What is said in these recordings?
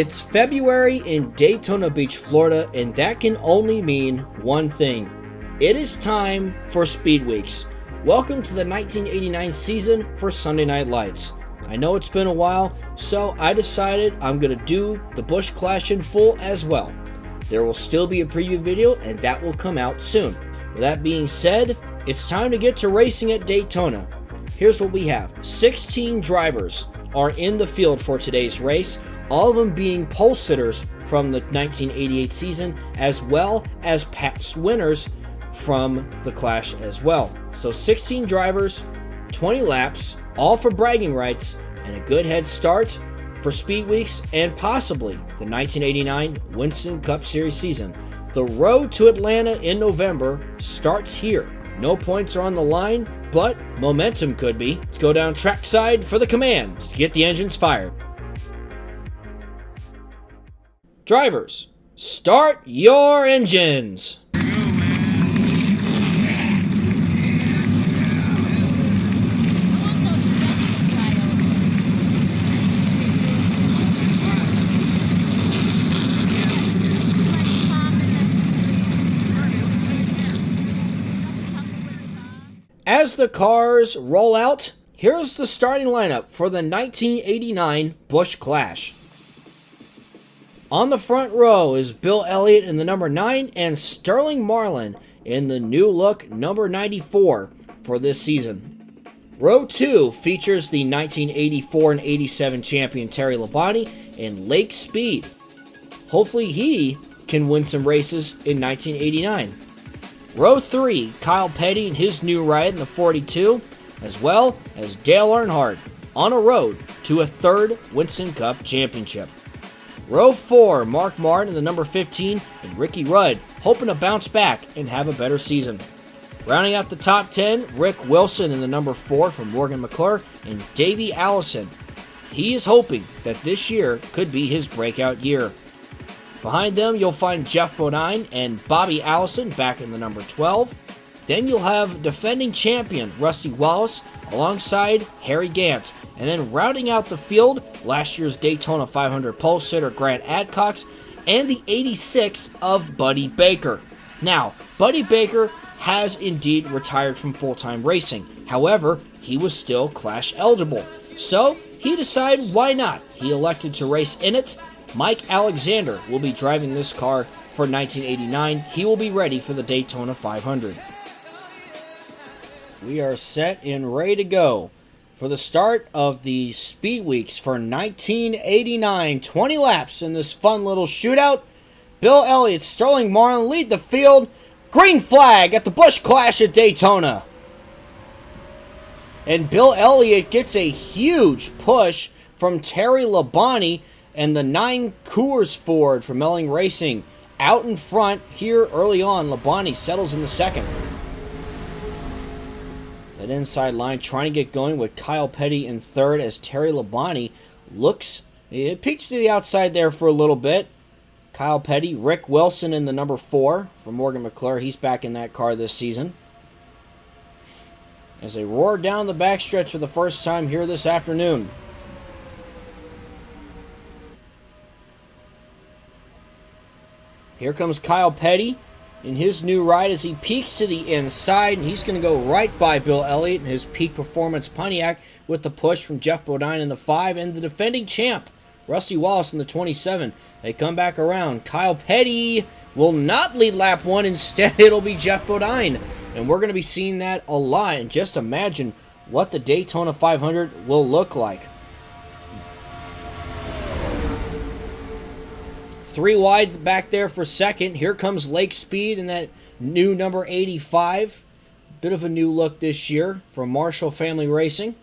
It's February in Daytona Beach, Florida, and that can only mean one thing. It is time for Speed Weeks. Welcome to the 1989 season for Sunday Night Lights. I know it's been a while, so I decided I'm going to do the Busch Clash in full as well. There will still be a preview video, and that will come out soon. With that being said, it's time to get to racing at Daytona. Here's what we have. 16 drivers are in the field for today's race, all of them being pole sitters from the 1988 season, as well as past winners from the Clash as well. So 16 drivers, 20 laps, all for bragging rights, and a good head start for Speed Weeks and possibly the 1989 Winston Cup Series season. The road to Atlanta in November starts here. No points are on the line, but momentum could be. Let's go down trackside for the command to get the engines fired. Drivers, start your engines! As the cars roll out, here's the starting lineup for the 1989 Busch Clash. On the front row is Bill Elliott in the number 9 and Sterling Marlin in the new look number 94 for this season. Row 2 features the 1984 and 87 champion Terry Labonte in Lake Speed. Hopefully he can win some races in 1989. Row 3, Kyle Petty in his new ride in the 42, as well as Dale Earnhardt on a road to a third Winston Cup championship. Row 4, Mark Martin in the number 15 and Ricky Rudd hoping to bounce back and have a better season. Rounding out the top 10, Rick Wilson in the number 4 from Morgan McClure and Davey Allison. He is hoping that this year could be his breakout year. Behind them, you'll find Jeff Bodine and Bobby Allison back in the number 12. Then you'll have defending champion Rusty Wallace alongside Harry Gant. And then rounding out the field, last year's Daytona 500 pole sitter Grant Adcox and the 86 of Buddy Baker. Now, Buddy Baker has indeed retired from full-time racing. However, he was still Clash eligible. So, he decided why not. He elected to race in it. Mike Alexander will be driving this car for 1989. He will be ready for the Daytona 500. We are set and ready to go for the start of the Speed Weeks for 1989. 20 laps in this fun little shootout. Bill Elliott, Sterling Marlin lead the field. Green flag at the Busch Clash at Daytona. And Bill Elliott gets a huge push from Terry Labonte and the 9 Coors Ford from Melling Racing. Out in front here early on, Labonte settles in the second. That inside line trying to get going with Kyle Petty in third as Terry Labonte looks, it peeks to the outside there for a little bit. Kyle Petty, Rick Wilson in the number 4 for Morgan McClure. He's back in that car this season. As they roar down the backstretch for the first time here this afternoon. Here comes Kyle Petty in his new ride as he peeks to the inside, and he's going to go right by Bill Elliott in his peak performance Pontiac with the push from Jeff Bodine in the 5 and the defending champ Rusty Wallace in the 27. They come back around. Kyle Petty will not lead lap 1. Instead, it'll be Jeff Bodine, and we're going to be seeing that a lot. And just imagine what the Daytona 500 will look like. 3 wide back there for second. Here comes Lake Speed in that new number 85. Bit of a new look this year from Marshall Family Racing.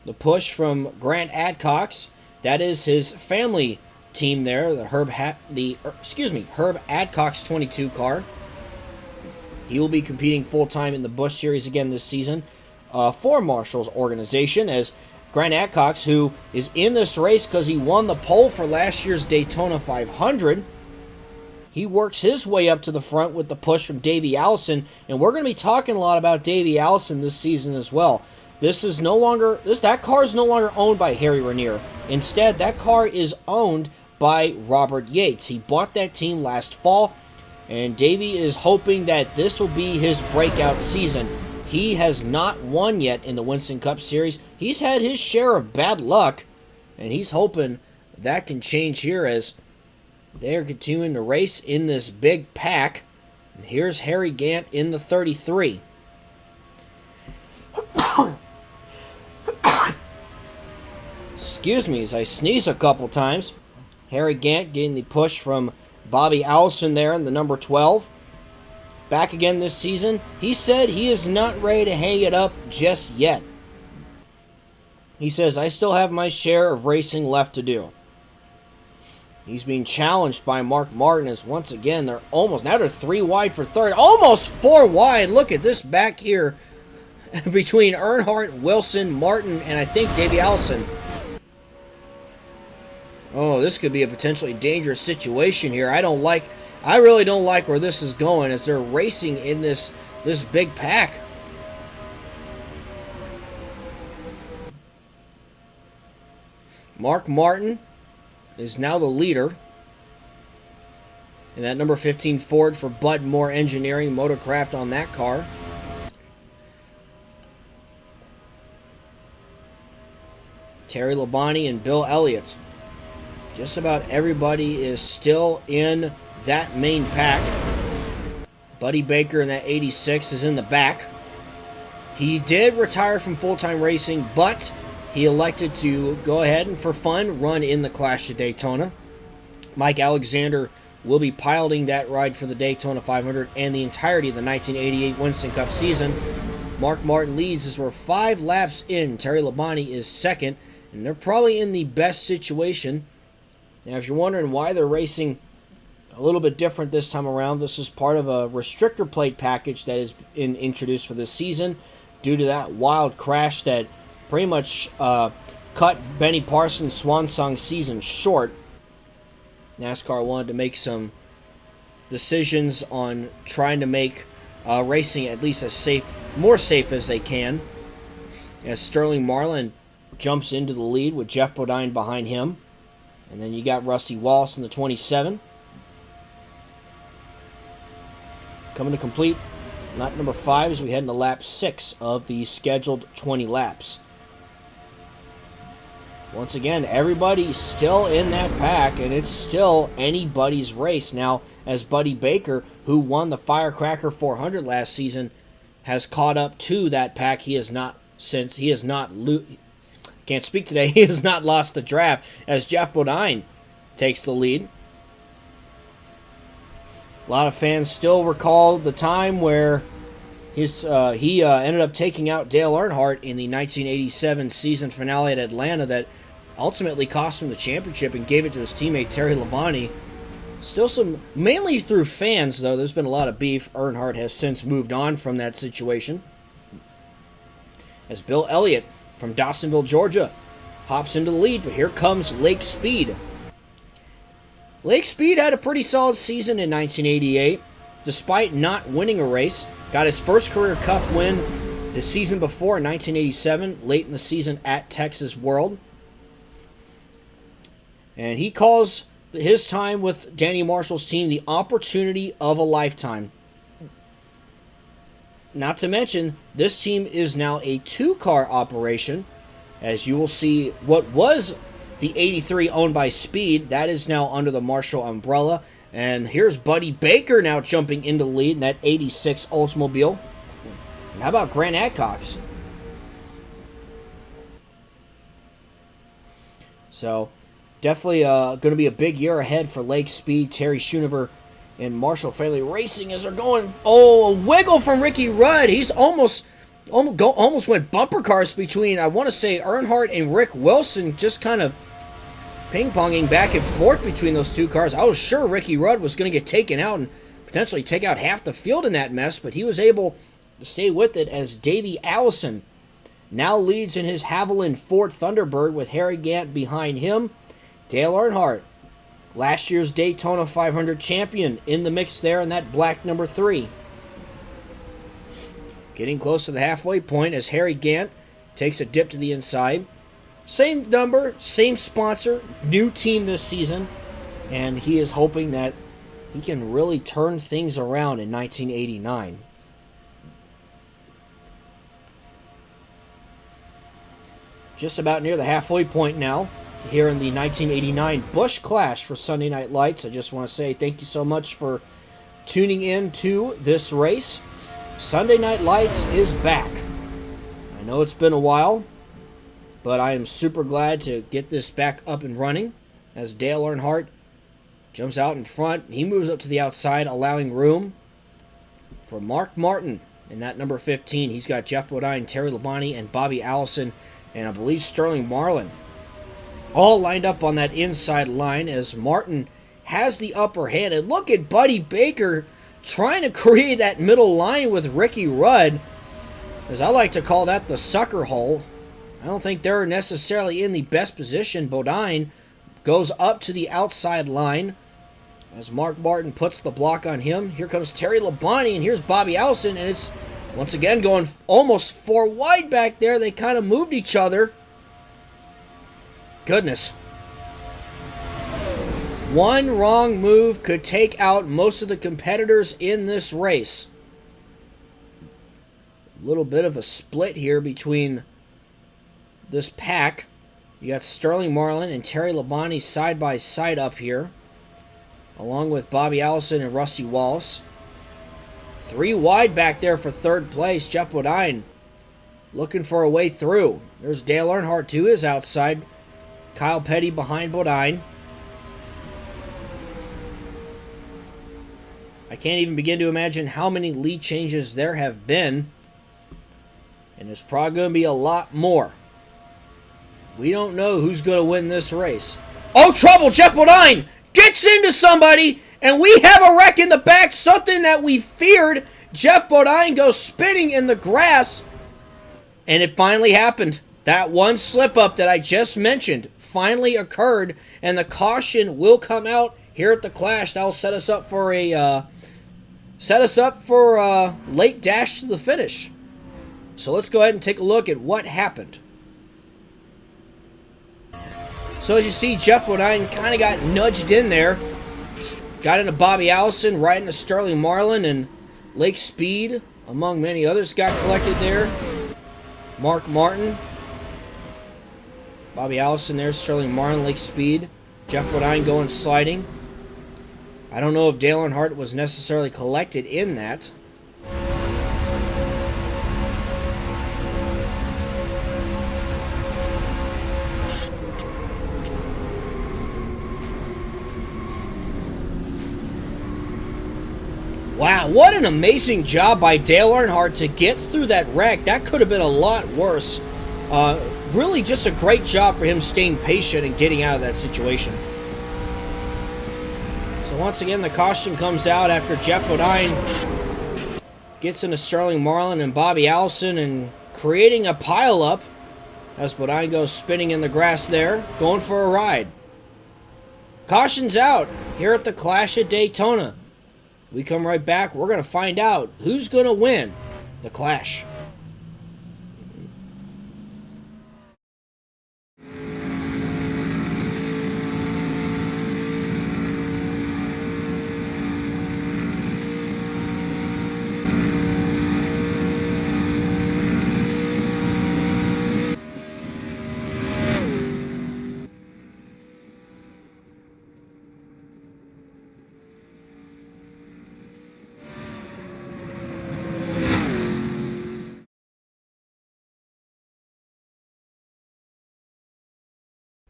The push from Grant Adcox. That is his family team there. The Herb Adcox 22 car. He will be competing full-time in the Busch Series again this season for Marshall's organization, as Grant Adcox, who is in this race because he won the pole for last year's Daytona 500. He works his way up to the front with the push from Davey Allison, and we're going to be talking a lot about Davey Allison this season as well. That car is no longer owned by Harry Ranier. Instead, that car is owned by Robert Yates. He bought that team last fall, and Davey is hoping that this will be his breakout season. He has not won yet in the Winston Cup Series. He's had his share of bad luck, and he's hoping that can change here as they're continuing to race in this big pack. And here's Harry Gant in the 33. Excuse me as I sneeze a couple times. Harry Gant getting the push from Bobby Allison there in the number 12. Back again this season. He said he is not ready to hang it up just yet. He says, I still have my share of racing left to do. He's being challenged by Mark Martin as once again they're almost, now they're 3 wide for third. Almost 4 wide. Look at this back here between Earnhardt, Wilson, Martin, and I think Davey Allison. Oh, this could be a potentially dangerous situation here. I really don't like where this is going as they're racing in this big pack. Mark Martin is now the leader. And that number 15 Ford for Bud Moore Engineering, Motorcraft on that car. Terry Labonte and Bill Elliott. Just about everybody is still in that main pack. Buddy Baker in that 86 is in the back. He did retire from full-time racing, but he elected to go ahead and, for fun, run in the Clash of Daytona. Mike Alexander will be piloting that ride for the Daytona 500 and the entirety of the 1988 Winston Cup season. Mark Martin leads as we're 5 laps in. Terry Labonte is second, and they're probably in the best situation. Now, if you're wondering why they're racing a little bit different this time around, this is part of a restrictor plate package that has been introduced for this season due to that wild crash that pretty much cut Benny Parsons' swan song season short. NASCAR wanted to make some decisions on trying to make racing at least as more safe as they can. As Sterling Marlin jumps into the lead with Jeff Bodine behind him. And then you got Rusty Wallace in the 27. Coming to complete lap number 5 as we head into lap 6 of the scheduled 20 laps. Once again, everybody's still in that pack, and it's still anybody's race. Now, as Buddy Baker, who won the Firecracker 400 last season, has caught up to that pack, he has not lost the draft as Jeff Bodine takes the lead. A lot of fans still recall the time where he ended up taking out Dale Earnhardt in the 1987 season finale at Atlanta that ultimately cost him the championship and gave it to his teammate Terry Labonte. Still some, mainly through fans though, there's been a lot of beef. Earnhardt has since moved on from that situation. As Bill Elliott from Dawsonville, Georgia, hops into the lead, but here comes Lake Speed. Lake Speed had a pretty solid season in 1988, despite not winning a race. Got his first career Cup win the season before in 1987, late in the season at Texas World. And he calls his time with Danny Marshall's team the opportunity of a lifetime. Not to mention, this team is now a 2-car operation. As you will see, what was the 83 owned by Speed, that is now under the Marshall umbrella. And here's Buddy Baker now jumping into the lead in that 86 Oldsmobile. And how about Grant Adcox? So, definitely going to be a big year ahead for Lake Speed, Terry Schoonover, and Marshall Family Racing as they're going. Oh, a wiggle from Ricky Rudd. He's almost went bumper cars between, I want to say, Earnhardt and Rick Wilson, just kind of ping-ponging back and forth between those 2 cars. I was sure Ricky Rudd was going to get taken out and potentially take out half the field in that mess, but he was able to stay with it as Davey Allison now leads in his Haviland Ford Thunderbird with Harry Gant behind him. Dale Earnhardt, last year's Daytona 500 champion, in the mix there in that black number 3. Getting close to the halfway point as Harry Gant takes a dip to the inside. Same number, same sponsor, new team this season. and he is hoping that he can really turn things around in 1989. Just about near the halfway point now here in the 1989 Busch Clash for Sunday Night Lights. I just want to say thank you so much for tuning in to this race. Sunday Night Lights is back. I know it's been a while, but I am super glad to get this back up and running as Dale Earnhardt jumps out in front. He moves up to the outside, allowing room for Mark Martin in that number 15. He's got Jeff Bodine, Terry Labonte, and Bobby Allison, and I believe Sterling Marlin all lined up on that inside line as Martin has the upper hand. And look at Buddy Baker trying to create that middle line with Ricky Rudd, as I like to call that the sucker hole. I don't think they're necessarily in the best position. Bodine goes up to the outside line as Mark Martin puts the block on him. Here comes Terry Labonte, and here's Bobby Allison, and it's once again going almost 4 wide back there. They kind of moved each other. Goodness. One wrong move could take out most of the competitors in this race. A little bit of a split here between this pack. You got Sterling Marlin and Terry Labonte side by side up here, along with Bobby Allison and Rusty Wallace. 3 wide back there for third place. Jeff Bodine looking for a way through. There's Dale Earnhardt to his outside. Kyle Petty behind Bodine. I can't even begin to imagine how many lead changes there have been, and there's probably going to be a lot more. We don't know who's going to win this race. Oh, trouble! Jeff Bodine gets into somebody, and we have a wreck in the back, something that we feared. Jeff Bodine goes spinning in the grass, and it finally happened. That one slip-up that I just mentioned finally occurred, and the caution will come out here at the Clash. That'll set us up for a late dash to the finish. So let's go ahead and take a look at what happened. So as you see, Jeff Bodine kind of got nudged in there. Got into Bobby Allison, right into Sterling Marlin, and Lake Speed, among many others, got collected there. Mark Martin, Bobby Allison there, Sterling Marlin, Lake Speed. Jeff Bodine going sliding. I don't know if Dale Earnhardt was necessarily collected in that. Wow, what an amazing job by Dale Earnhardt to get through that wreck. That could have been a lot worse. Really just a great job for him staying patient and getting out of that situation. So once again, the caution comes out after Jeff Bodine gets into Sterling Marlin and Bobby Allison and creating a pileup as Bodine goes spinning in the grass there, going for a ride. Caution's out here at the Clash at Daytona. We come right back. We're going to find out who's going to win the Clash.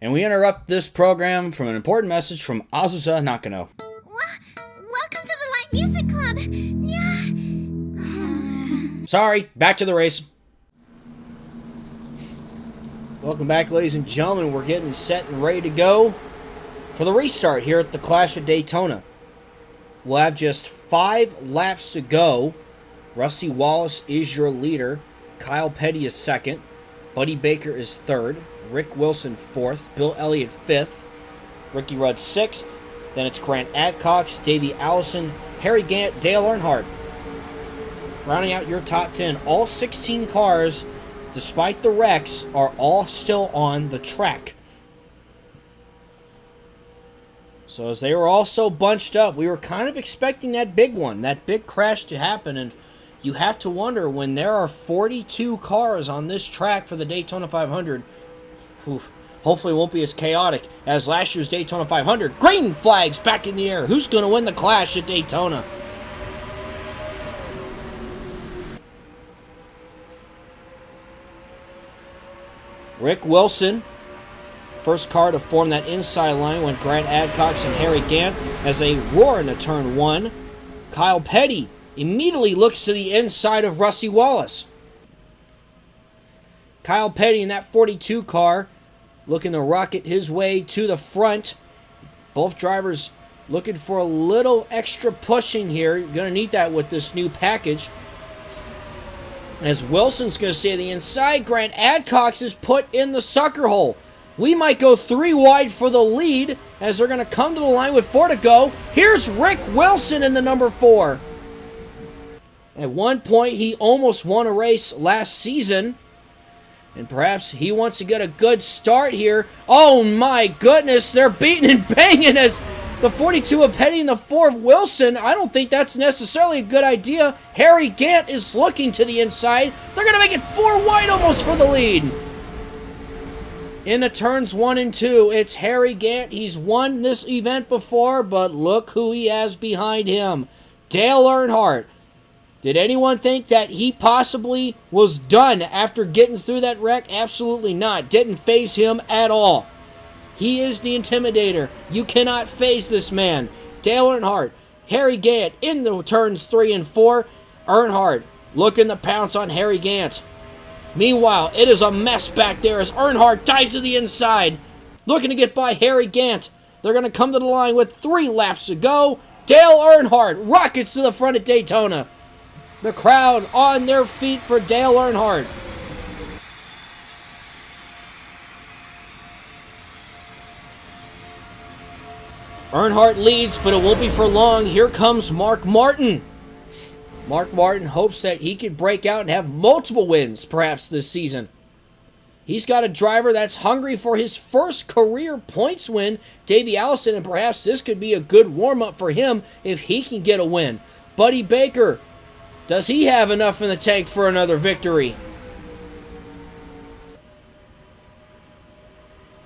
And we interrupt this program from an important message from Azusa Nakano. Welcome to the Light Music Club. Yeah. Sorry, back to the race. Welcome back, ladies and gentlemen. We're getting set and ready to go for the restart here at the Clash of Daytona. We'll have just 5 laps to go. Rusty Wallace is your leader. Kyle Petty is second. Buddy Baker is third. Rick Wilson 4th, Bill Elliott 5th, Ricky Rudd 6th, then it's Grant Adcox, Davey Allison, Harry Gant, Dale Earnhardt. Rounding out your top 10, all 16 cars, despite the wrecks, are all still on the track. So as they were all so bunched up, we were kind of expecting that big one, that big crash to happen. And you have to wonder, when there are 42 cars on this track for the Daytona 500, hopefully it won't be as chaotic as last year's Daytona 500. Green flags back in the air. Who's going to win the Clash at Daytona? Rick Wilson, first car to form that inside line, went Grant Adcox and Harry Gant as they roar into turn one. Kyle Petty immediately looks to the inside of Rusty Wallace. Kyle Petty in that 42 car looking to rocket his way to the front. Both drivers looking for a little extra pushing here. You're going to need that with this new package. As Wilson's going to stay on the inside, Grant Adcox is put in the sucker hole. We might go 3 wide for the lead as they're going to come to the line with 4 to go. Here's Rick Wilson in the number 4. At one point, he almost won a race last season. And perhaps he wants to get a good start here. Oh my goodness, they're beating and banging as the 42 of Petty and the 4 of Wilson. I don't think that's necessarily a good idea. Harry Gant is looking to the inside. They're going to make it 4 wide almost for the lead. In the turns 1 and 2, it's Harry Gant. He's won this event before, but look who he has behind him. Dale Earnhardt. Did anyone think that he possibly was done after getting through that wreck? Absolutely not. Didn't faze him at all. He is the Intimidator. You cannot faze this man. Dale Earnhardt, Harry Gant in the turns 3 and 4. Earnhardt looking to pounce on Harry Gant. Meanwhile, it is a mess back there as Earnhardt dives to the inside, looking to get by Harry Gant. They're going to come to the line with 3 laps to go. Dale Earnhardt rockets to the front at Daytona. The crowd on their feet for Dale Earnhardt. Earnhardt leads, but it won't be for long. Here comes Mark Martin. Mark Martin hopes that he could break out and have multiple wins, perhaps, this season. He's got a driver that's hungry for his first career points win, Davey Allison, and perhaps this could be a good warm-up for him if he can get a win. Buddy Baker, does he have enough in the tank for another victory?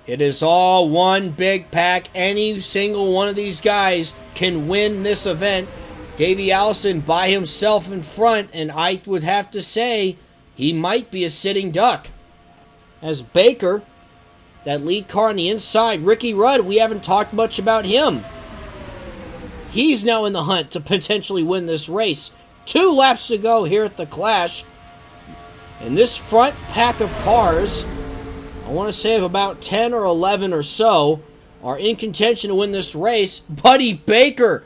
It is all one big pack. Any single one of these guys can win this event. Davey Allison by himself in front, and I would have to say he might be a sitting duck. As Baker, that lead car on the inside, Ricky Rudd, we haven't talked much about him. He's now in the hunt to potentially win this race. 2 laps to go here at the Clash. And this front pack of cars, I want to say of about 10 or 11 or so, are in contention to win this race. Buddy Baker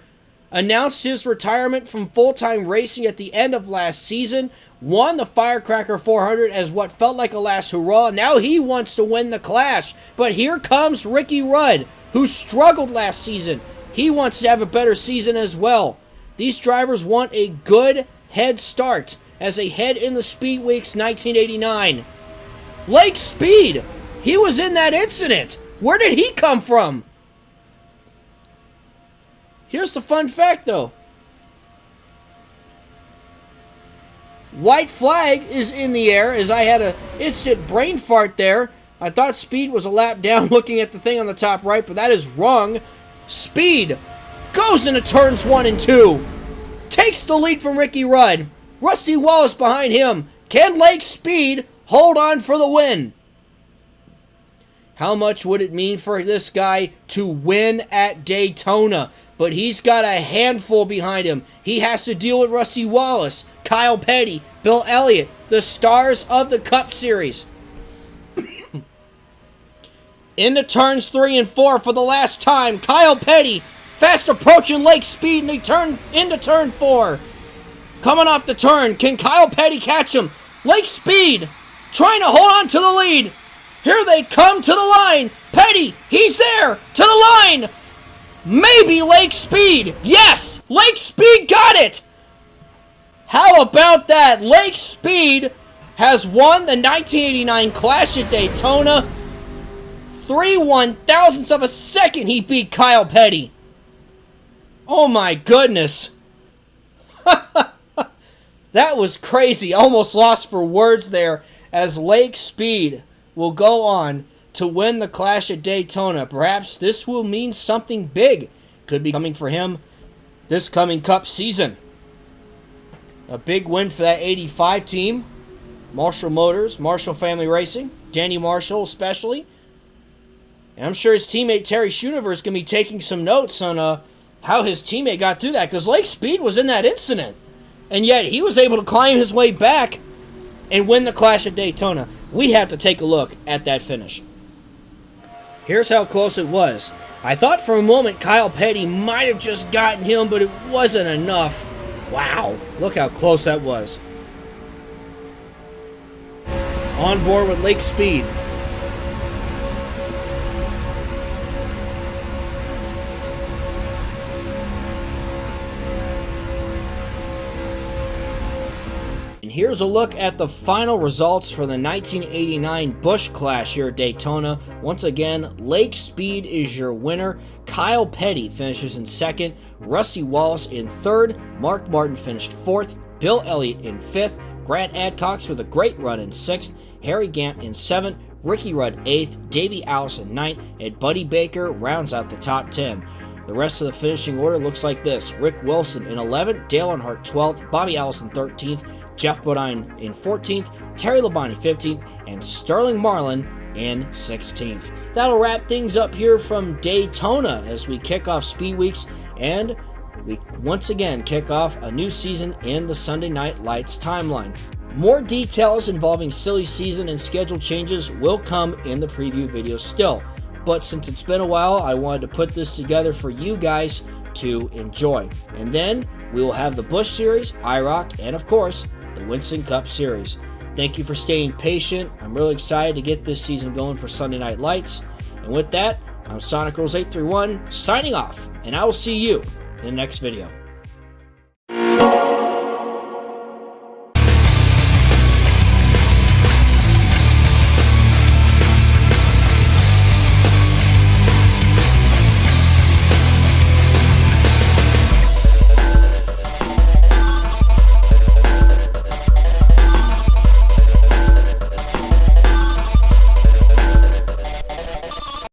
announced his retirement from full-time racing at the end of last season, won the Firecracker 400 as what felt like a last hurrah. Now he wants to win the Clash. But here comes Ricky Rudd, who struggled last season. He wants to have a better season as well. These drivers want a good head start as they head in the Speed Weeks 1989. Lake Speed, he was in that incident. Where did he come from? Here's the fun fact, though. White flag is in the air as I had an instant brain fart there. I thought Speed was a lap down looking at the thing on the top right, but that is wrong. Speed goes into turns 1 and 2. Takes the lead from Ricky Rudd. Rusty Wallace behind him. Can Lake Speed hold on for the win? How much would it mean for this guy to win at Daytona? But he's got a handful behind him. He has to deal with Rusty Wallace, Kyle Petty, Bill Elliott, the stars of the Cup Series. Into turns 3 and 4 for the last time. Kyle Petty fast approaching Lake Speed, and they turn into turn 4. Coming off the turn, can Kyle Petty catch him? Lake Speed trying to hold on to the lead. Here they come to the line. Petty, he's there, to the line. Maybe Lake Speed. Yes, Lake Speed got it. How about that? Lake Speed has won the 1989 Clash at Daytona. 3/1000ths of a second he beat Kyle Petty. Oh my goodness. That was crazy. Almost lost for words there, as Lake Speed will go on to win the Clash at Daytona. Perhaps this will mean something big could be coming for him this coming Cup season. A big win for that 85 team. Marshall Motors, Marshall Family Racing, Danny Marshall especially. And I'm sure his teammate Terry Schoonover is going to be taking some notes on how his teammate got through that, because Lake Speed was in that incident. And yet he was able to climb his way back and win the Clash at Daytona. We have to take a look at that finish. Here's how close it was. I thought for a moment Kyle Petty might have just gotten him, but it wasn't enough. Wow, look how close that was. On board with Lake Speed. And here's a look at the final results for the 1989 Busch Clash here at Daytona. Once again, Lake Speed is your winner. Kyle Petty finishes in second. Rusty Wallace in third. Mark Martin finished fourth. Bill Elliott in fifth. Grant Adcox with a great run in sixth. Harry Gant in seventh. Ricky Rudd eighth. Davey Allison ninth. And Buddy Baker rounds out the top 10. The rest of the finishing order looks like this. Rick Wilson in 11th. Dale Earnhardt 12th. Bobby Allison 13th. Jeff Bodine in 14th, Terry Labonte 15th, and Sterling Marlin in 16th. That'll wrap things up here from Daytona as we kick off Speed Weeks, and we once again kick off a new season in the Sunday Night Lights timeline. More details involving silly season and schedule changes will come in the preview video still, but since it's been a while, I wanted to put this together for you guys to enjoy. And then we will have the Busch Series, IROC, and of course, the Winston Cup Series. Thank you for staying patient. I'm really excited to get this season going for Sunday Night Lights. And with that, I'm Sonic Rules 831 signing off, and I will see you in the next video.